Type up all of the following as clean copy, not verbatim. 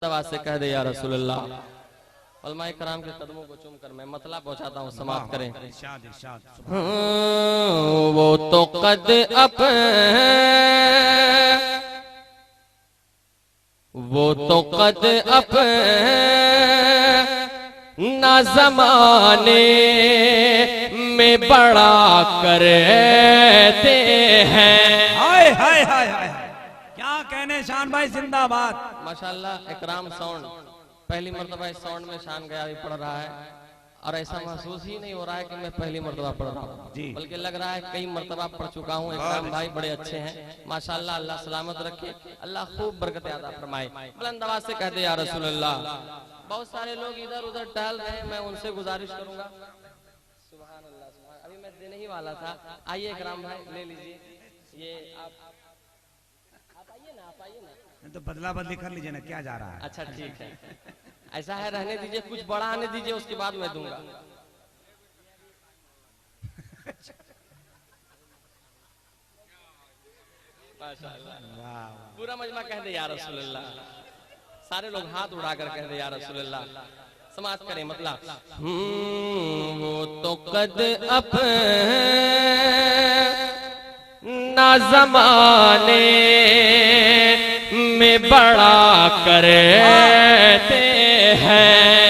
दवा से कह दे या रसूलुल्लाह। उलमाए कराम के कदमों को चूमकर मैं मतलब पहुंचाता हूँ, समाप्त करें। वो तो कद अप ना ज़माने में बड़ा करते हैं। हाय हाय हाय हाय, क्या कहने शान भाई जिंदाबाद। माशाल्लाह इकराम साउंड पहली मर्तबा इस साउंड में शान गया भी पढ़ रहा है और ऐसा महसूस ही नहीं हो रहा है कि मैं पहली मर्तबा पढ़ रहा हूँ, बल्कि लग रहा है कई मर्तबा पढ़ चुका हूँ। इकराम भाई बड़े अच्छे हैं माशाल्लाह, अल्लाह सलामत रखे, अल्लाह खूब बरकत अता फरमाए। बुलंद आवाज से कहते या रसूलुल्लाह। बहुत सारे लोग इधर उधर टहल रहे हैं, मैं उनसे गुजारिश करूंगा। सुभान अल्लाह, अभी मैं देने ही वाला था। आइए इकराम भाई ले लीजिए ये, आप आइए ना, आप आइए ना, तो बदला बदली कर लीजिए ना, क्या जा रहा है। अच्छा ठीक है, ऐसा है रहने दीजिए, कुछ बड़ा आने दीजिए, उसके बाद मैं दूंगा। माशाअल्लाह, पूरा मजमा कह दे या रसूलुल्लाह। सारे लोग हाथ उड़ाकर कह दे या रसूलुल्लाह। समाप्त करें मतलब। वो तो कद अप ना ज़माने में बड़ा करते हैं।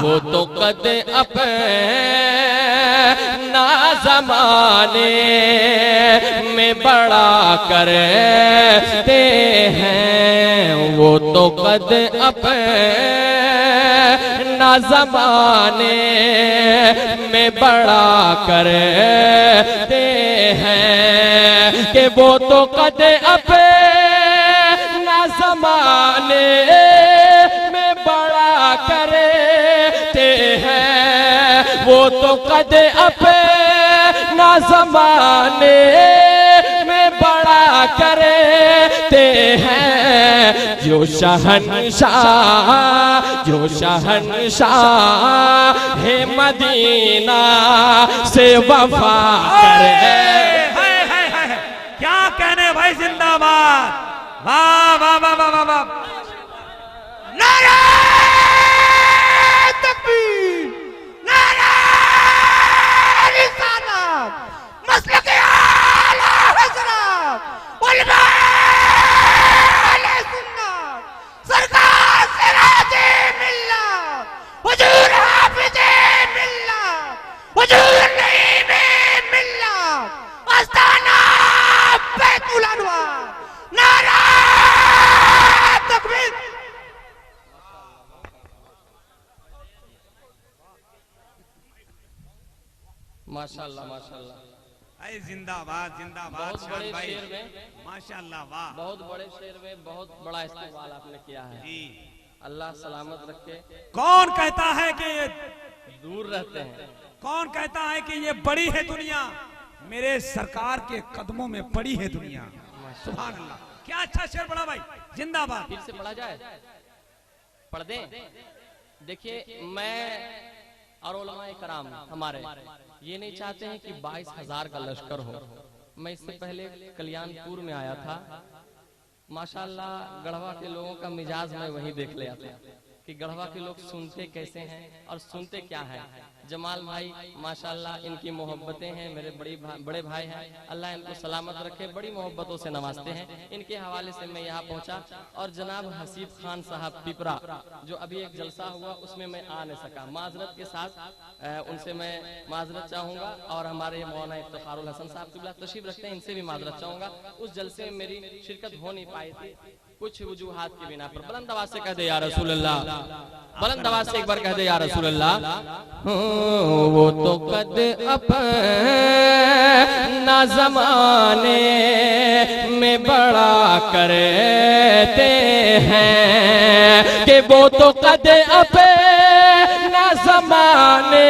वो तो कद अपना ज़माने में बड़ा करते हैं। वो तो कद अपना ज़माने में बड़ा करते हैं कि वो तो कद अपना ज़माने में बड़ा करते हैं। वो तो कद अपना ज़माने में बड़ा करते हैं। जो शहंशाह है मदीना से वफा करे। क्या कहने भाई जिंदाबाद। वाह वाह वाह वाह वाह। नारे तकबीर, नारे रिसालत, मसलक आला हज़रत, उलमाए सुन्नत, सरकार सिराजे मिल्लत, हुजूर हाफिज़े मिल्लत, हुजूर नईमे मिल्लत, आस्ताना बैतुल अनवार, नारा तकबीर। माशाल्लाह माशाल्लाह, अरे जिंदाबाद जिंदाबाद। बहुत बड़े भाई शेर में, माशाल्लाह, वाह, बहुत बड़े शेर में बहुत बड़ा इस्तेमाल आपने किया है। जी। अल्लाह सलामत रखे। कौन कहता है कि ये दूर रहते हैं, कौन कहता है कि ये बड़ी है दुनिया, मेरे सरकार के कदमों में पड़ी है दुनिया। सुभान अल्लाह, क्या अच्छा शेर पढ़ा भाई, जिंदाबाद। फिर से पढ़ा जाए, पढ़ दें। देखिए मैं और उलमाए कराम हमारे ये नहीं चाहते हैं कि 22,000 का लश्कर हो। मैं इससे पहले कल्याणपुर में आया था, माशाल्लाह गढ़वा के लोगों का मिजाज मैं वहीं देख लिया था कि गढ़वा के लोग सुनते कैसे हैं और सुनते क्या है। जमाल भाई माशाल्लाह इनकी मोहब्बतें हैं, मेरे बड़े भाई हैं, अल्लाह इनको सलामत रखे, बड़ी मोहब्बतों से नवाजते हैं। इनके हवाले से मैं यहाँ पहुँचा और जनाब हसीब खान साहब पिपरा जो अभी एक जलसा हुआ उसमें मैं आ नहीं सका, माजरत के साथ उनसे मैं माजरत चाहूँगा। और हमारे मौलाना इफ्तिखारुल हसन साहब किबला तशरीफ रखते हैं, इनसे भी माजरत चाहूँगा। उस जलसे में मेरी शिरकत हो नहीं पाई थी कुछ वजूहात की बिना पर। बुलंद आवाज से कह दे या रसूलुल्लाह, बुलंद आवाज से एक बार कह दे या रसूलुल्लाह। वो तो कद अपना ज़माने में बड़ा करते हैं कि वो तो कद अपना ज़माने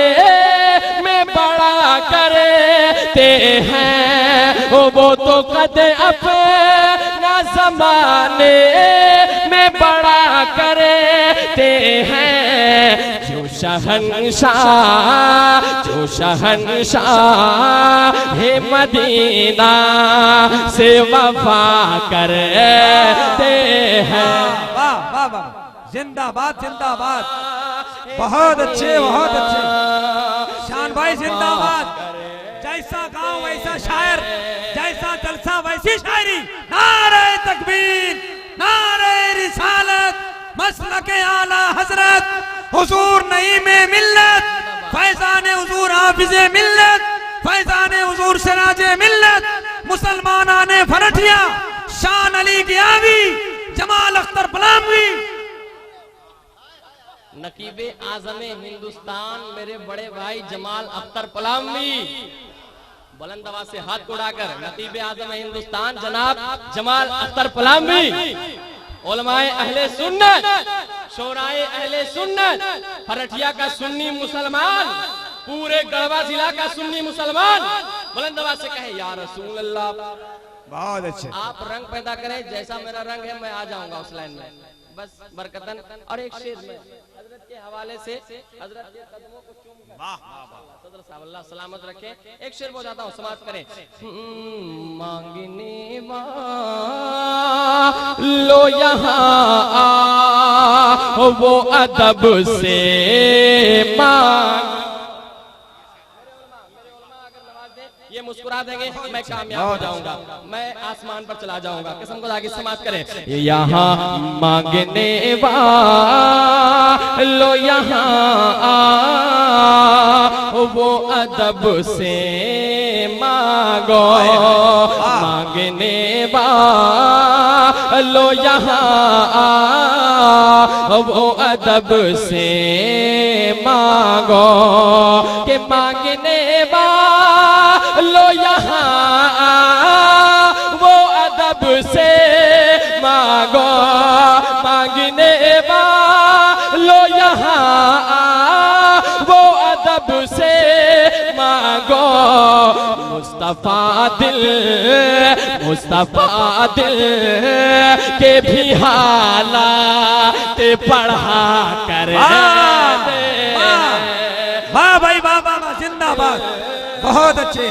में बड़ा करते हैं। वो तो कद अपना ज़माने में बड़ा करते हैं। जो शहंशाह है मदीना से वफा करते हैं। वाह वाह वाह, जिंदाबाद जिंदाबाद, बहुत अच्छे बहुत अच्छे, शान भाई जिंदाबाद। जैसा गांव वैसा शायर, जैसा जलसा वैसी शायरी। नारे तकबीर, नारे रिसालत, मसलके आला हजरत, हुजूर नईम मिल्लत, फैजान हुजूर हाफिज़े मिल्लत, फैजान हुजूर सिराजे मिल्लत, मुसलमानाने फरठिया, शान अली गियावी, जमाल अख्तर पलामवी, नकीबे आज़मे हिंदुस्तान मेरे बड़े भाई जमाल अख्तर पलामवी, बुलंद आवाज से हाथ उड़ाकर नकीबे आज़म हिंदुस्तान जनाब जमाल अख्तर पलामवी, उलमाए अहले सुन्नत, शोराए अहले सुन्नत, फरठिया का सुन्नी मुसलमान, पूरे गढ़वा जिला का सुन्नी मुसलमान, बुलंद आवाज से कहे या रसूल अल्लाह। बहुत अच्छे। आप रंग पैदा करें, जैसा मेरा रंग है मैं आ जाऊंगा उस लाइन में, बस बरकतन। और एक शेर में हजरत के हवाले से, हजरत के कदमों को चूम कर, सदर साहब अल्लाह सलामत रखे, एक शेर बोलाता हूँ, समाप्त करें। मांगने वालो यहाँ वो अदब से मांग, ये मुस्कुरा देंगे मैं कामयाब हो जाऊंगा, मैं आसमान पर चला जाऊंगा, कसम खुदा की समाप्त करें। यहाँ मांगने वालो यहाँ वो अदब से मांगो, मांगने वालो यहाँ वो अदब से मांगो, के मांगने लो यहाँ वो अदब से मांगो, मांगने लो यहाँ वो अदब से मांगो, मुस्तफा दिल के भी हालात पढ़ा कर दे। वाह भाई वाह वाह, जिंदाबाद, बहुत अच्छे।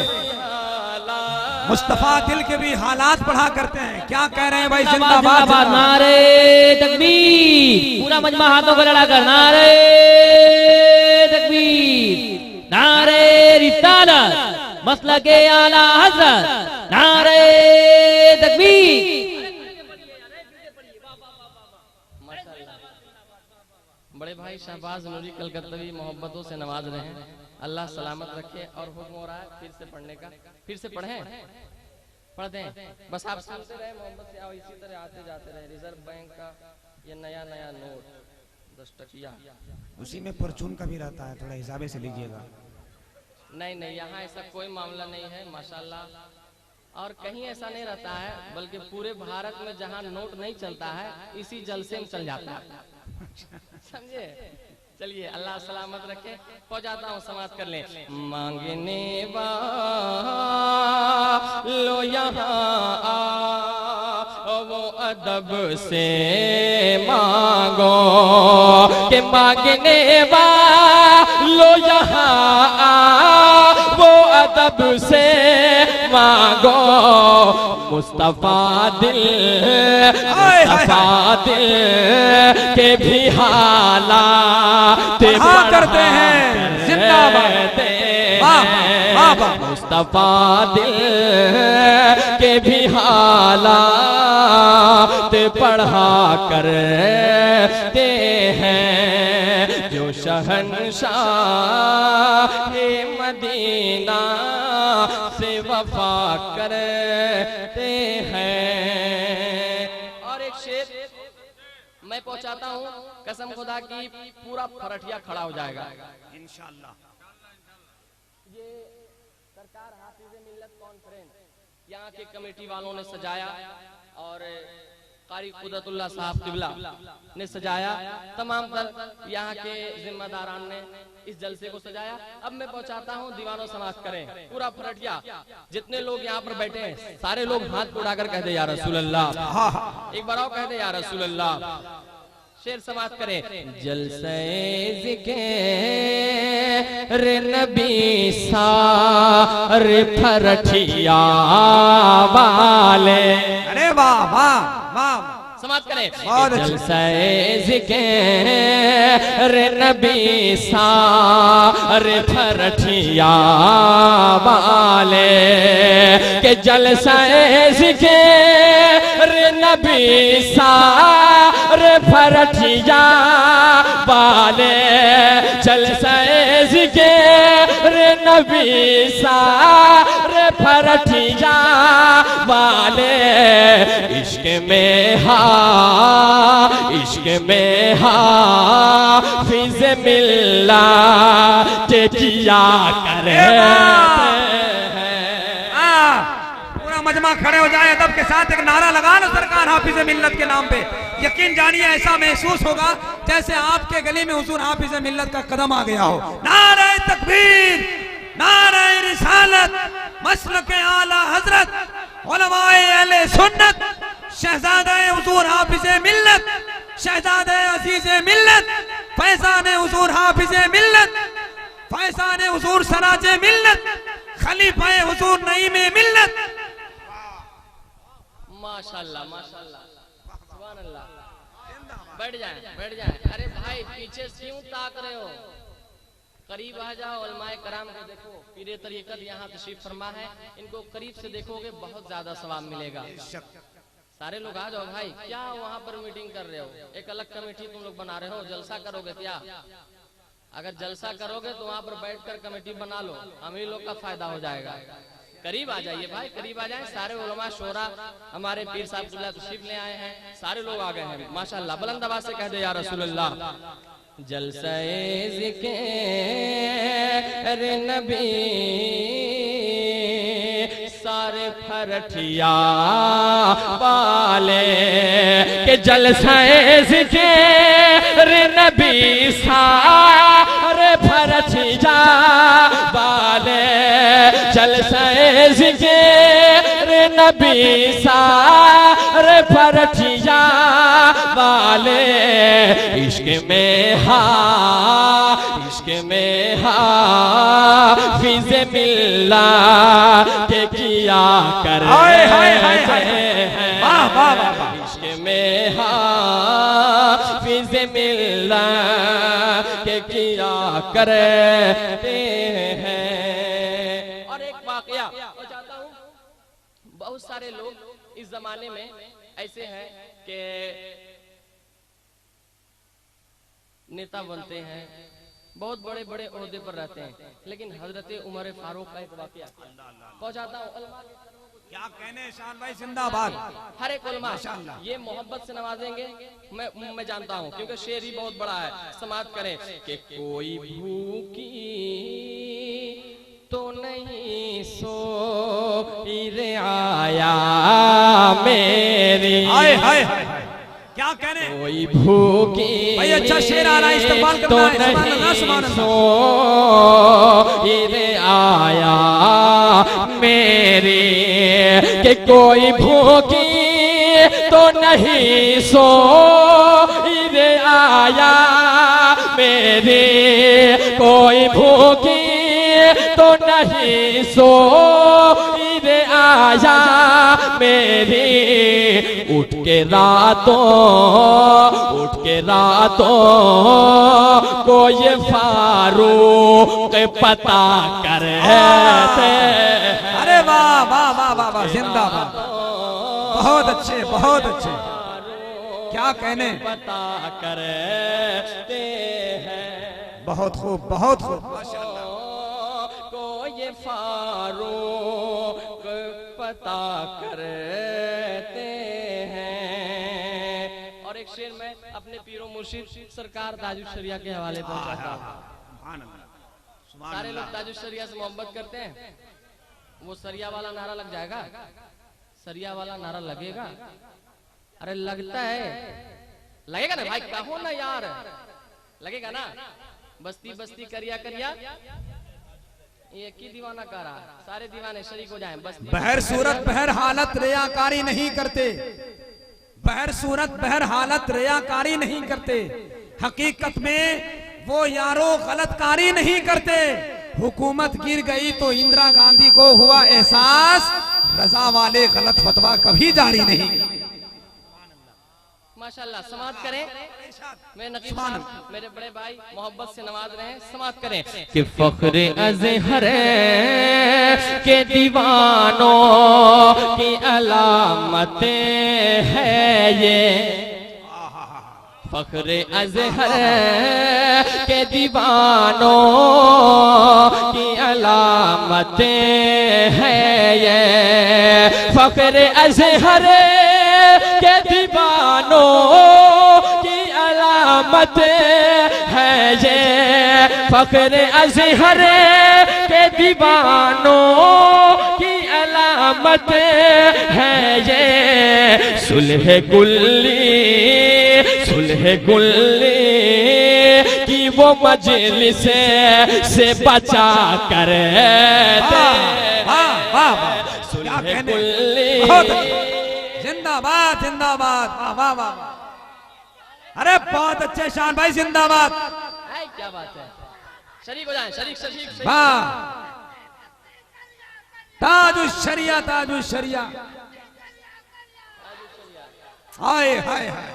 मुस्तफा दिल के भी हालात पढ़ा करते हैं, क्या कह रहे हैं भाई? जिंदाबाद, नारे तकबीर, पूरा मजमा हाथों को लड़ाकर नारे तकबीर, नारे रिसालत, मसलके आला हजरत, नारे तकबीर। बड़े भाई शहबाज नूरी कलकत्तवी मोहब्बतों से नवाज रहे हैं, अल्लाह सलामत रखे। और हुक्म हो रहा है फिर से पढ़ने का, फिर से पढ़ें, पढ़ दें, बस आप सुनते रहे, मोहब्बत से आओ, इसी तरह आते जाते रहे। रिजर्व बैंक का ये नया नया नोट 10 टकिया, उसी में परचून का भी रहता है, थोड़ा हिसाबे से लीजिएगा। नहीं नहीं, यहाँ ऐसा कोई मामला नहीं है माशाल्लाह, और कहीं ऐसा नहीं रहता है, बल्कि पूरे भारत में जहाँ नोट नहीं चलता है इसी जलसे में चल जाता है, समझे? चलिए अल्लाह सलामत रखे, पहुंचाता हूँ, समाप्त कर लें। मांगने वालो यहाँ वो अदब से मांगो, के मांगने वालो यहाँ वो अदब से मांगो, मुस्तफा दिल के भी हालात पढ़ा करते हैं। जिंदाबाद, मुस्तफा दिल के भी हालात पढ़ा करते हैं, जो शहंशाह मदीना से वफा करते हैं। और एक शेर मैं पहुंचाता हूँ, कसम खुदा की पूरा फरठिया खड़ा हो जाएगा इंशाअल्लाह। ये सरकार हाफिज़े मिल्लत कॉन्फ्रेंस यहाँ के कमेटी वालों ने सजाया, और कारी कुदरतुल्लाह साहब किबला ने सजाया, तमाम यहाँ के जिम्मेदारान ने इस जलसे को सजाया। अब मैं पहुंचाता हूँ, दीवानों समाप्त करें पूरा फरठिया, जितने लोग यहाँ पर बैठे हैं सारे लोग हाथ उठाकर कह दे या रसूल अल्लाह, एक बार और कह दे या रसूल अल्लाह। शेर समाप्त करें। जलसे ज़िक्र नबी सार फरठिया वाले। अरे वाह वाह वाह, समाप्त करें। बहुत अच्छे। जलसे ज़िक्र नबी सार फरठिया वाले के जलसे ज़िक्र नबी सार फरठिया वाले। जलसे ज़िक्र नबी सार फरठिया वाले। इश्क में हाफिज़ मिल्लत किया करे। पूरा मजमा खड़े हो जाए अदब के साथ, एक नारा लगा लो सरकार हाफिज़ मिल्लत के नाम पे। यकीन जानिए ऐसा महसूस होगा जैसे आपके गले में हुजूर हाफिज़ मिल्लत का कदम आ गया हो। नारे तकबीर, नारे रिसालत, मसलके आला हजरत, उलमाए अहले सुन्नत, शहजादे हुजूर हाफिज़ मिल्लत, शहजादे अजीज मिल्लत, फैज़ान हुजूर हाफिज़ मिल्लत, फैज़ान हुजूर सराज मिल्लत, खलीफा हुजूर नईम मिल्लत। माशाल्लाह माशाल्लाह, सुभान अल्लाह। बैठ जाएं, बैठ जाएं। अरे भाई पीछे से क्यों ताक रहे हो? करीब आ जाओ, उलमाए कराम को देखो। पीरे तरीक़त यहाँ तशरीफ फरमा है, इनको करीब से देखोगे बहुत ज्यादा सवाब मिलेगा। सारे लोग आ जाओ भाई। क्या वहाँ पर मीटिंग कर रहे हो? एक अलग कमेटी तुम लोग बना रहे हो, जलसा करोगे क्या? अगर जलसा करोगे तो वहाँ पर बैठकर कमेटी बना लो, हम ही लोग का फायदा हो जाएगा। करीब आ जाइए भाई, करीब आ जाए। सारे उलमा शोरा हमारे पीर साहब तशरीफ ले आए हैं, सारे लोग आ गए हैं माशाल्लाह। बुलंद आवाज से कह दे या रसूलुल्लाह। जलसे ज़िक्र नबी सारे फरठिया वाले के जलसे ज़िक्र नबी सारे फरठिया वाले। जलसे ज़िक्र नबी सारे फरठिया वाले। इश्क में हाफिज़ मिल्लत के किया करे। इश्क में हाफिज़ मिल्लत के किया करते हैं। और एक वाकया बताता हूँ, बहुत सारे लोग इस जमाने में ऐसे हैं कि नेता बनते हैं, बहुत बड़े बड़े ओहदे पर रहते हैं, लेकिन हजरत उमर फारूक का एक वाकया पहुंचाता हूँ। क्या कहने शान भाई, जिंदाबाद। हर एक उलमा ये मोहब्बत से नवाजेंगे, मैं जानता हूँ, क्योंकि शेर ही बहुत बड़ा है। समाप्त करें कि कोई भूखी तो नहीं सो रे आया मेरी। क्या कहने, कोई भूखी भाई अच्छा शेर आ रहा है, इस्तेमाल करना तो है। नहीं सो रे आया मेरी। कि कोई भूखी तो नहीं सो रे आया मेरी। कोई भूखी तो नहीं सो रे आया मेरी। उठ के रातों को ये फारूक पता करते। अरे वाह वाह वाह वाह वाह, जिंदाबाद। बहुत अच्छे, बहुत अच्छे। क्या कहने, पता करते हैं। बहुत खूब, बहुत खूब माशाअल्लाह। को ये फारूक पता करते हैं। और एक शेर में अपने पीरो मुर्शिद सरकार ताजुल शरिया के हवाले पहुंचाता हूं। सारे लोग ताजुल शरिया से मोहब्बत करते हैं। वो सरिया वाला नारा लग जाएगा, सरिया वाला नारा लगेगा। अरे लगता है, लगेगा ना भाई, कहो ना यार, लगेगा ना। बस्ती बस्ती करिया करिया ये की दीवाना कर रहा, सारे दीवाने शरीक हो जाएं। बस्ती बहर सूरत बहर हालत रियाकारी नहीं करते, बहर सूरत बहर हालत रियाकारी नहीं करते, हकीकत में वो यारो गलतकारी नहीं करते। हुकूमत गिर गई तो इंदिरा गांधी को हुआ एहसास, रजा वाले गलत फतवा कभी जारी नहीं। माशाल्लाह, समाप्त करें। मैं नकीब साहब मेरे बड़े भाई मोहब्बत से नवाज रहे हैं, समाप्त करें कि फख्र अज़हर के दीवानों की अलामतें है ये, फख्र अज़हर के दीवानों की अलामतें है ये, फख्र अज़हर के दीवानों की अलामत है ये, फख्र अज़हर के दीवानों की अलामत है ये। सुलह गुल्ली की वो मजलिस से बचा कर सुलह गुल्ली। जिंदाबाद जिंदाबाद, वाह वाह वाह, अरे बहुत अच्छे शान भाई, जिंदाबाद। क्या बात है, शरीक हो जाए, शरीक वाह, ताजुश शरिया, ताजुश शरिया, हाय हाय हाय,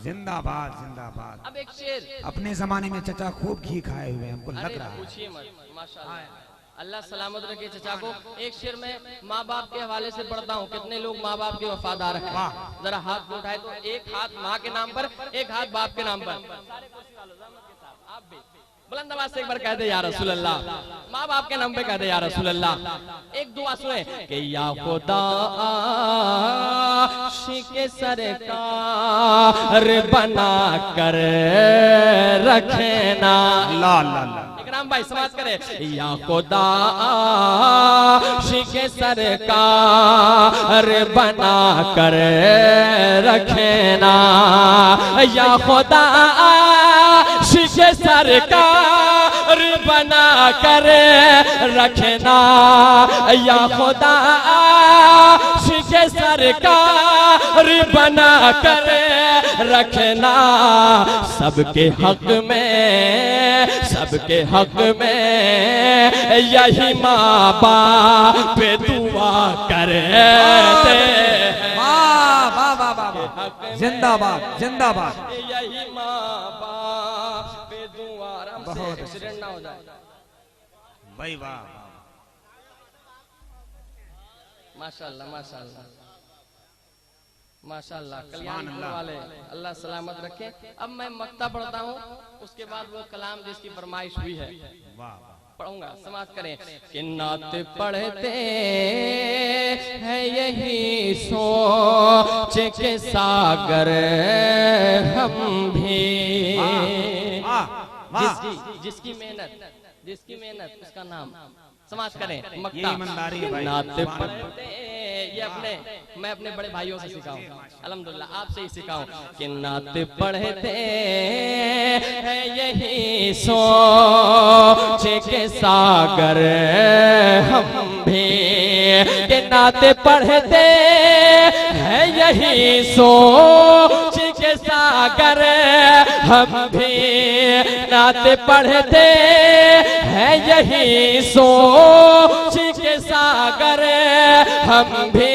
जिंदाबाद जिंदाबाद। अब एक शेर, अपने जमाने में चचा खूब घी खाए हुए हमको लग रहा है। पूछिए मत, माशाल्लाह, अल्लाह सलामत रखे चचा को। एक शेर में माँ बाप के हवाले से पढ़ता हूँ। कितने लोग माँ बाप के वफादार हैं? जरा हाथ उठाए तो, एक हाथ माँ के नाम पर, एक हाथ बाप के नाम पर। आप भी बुलंद आवाज से एक बार कह दे या रसूल अल्लाह, माँ बाप के नाम पे कह दे या रसूल अल्लाह। एक दुआ सुने कि या खुदा आशिक़ सरकार बना कर रखना। ला ला ला, इकराम भाई समाप्त करे। या खुदा आशिक़ सरकार बना कर रखना, या खुदा आशिक़ सरकार बना कर रखना, या खुदा आशिक़ सरकार बना कर रखना। सबके हक में यही माँ बाप दुआ करते हैं। वाह वाह वाह वाह, जिंदाबाद जिंदाबाद। यही माँ बाप दुआ, बहुत एक्सीडेंट ना हो जाए भाई, वाह माशाल्लाह माशाल्लाह माशाल्लाह। कल्याण वाले अल्लाह सलामत रखे। अब मैं मक्ता पढ़ता हूँ, उसके बाद वो कलाम जिसकी फरमाइश हुई है पढ़ूंगा, समाप्त करें। कि नात पढ़ते हैं यही सोच के सागर हम भी, जिसकी मेहनत उसका नाम, समाप्त करें। मक्ता नात पढ़ते, ये मैं अपने बड़े भाइयों से सिखाऊं, अल्हम्दुलिल्लाह आपसे ही सिखाऊं। कि नात पढ़ते हैं यही सोच के सागर हम भी, कि नात पढ़ते हैं यही सोच के सागर हम भी, नात पढ़ते हैं यही सोच के सागर हम भी।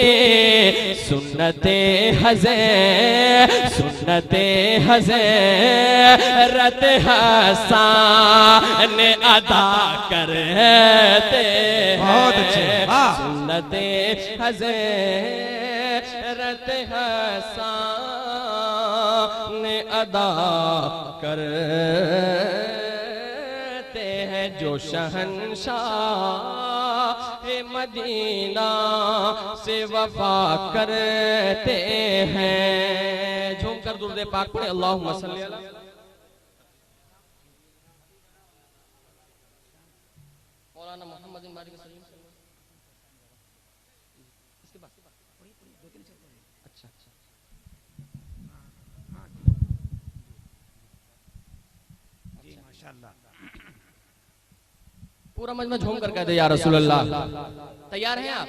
सुन्नते हज़रत हसन अदा करते हैं। बहुत अच्छे, सुन्नते हज़रत हसन अदा करते हैं। जो शहंशाह मदीना से वफा करते हैं। झूम कर दुरूद पाक पढ़े, अल्लाहुम्मा सल्ली अला मौलाना मोहम्मद बिन बारिक सलीम। इसके बाद अच्छा जी माशाल्लाह। पूरा मजमा झूम कर कहते या रसूल अल्लाह। तैयार हैं आप?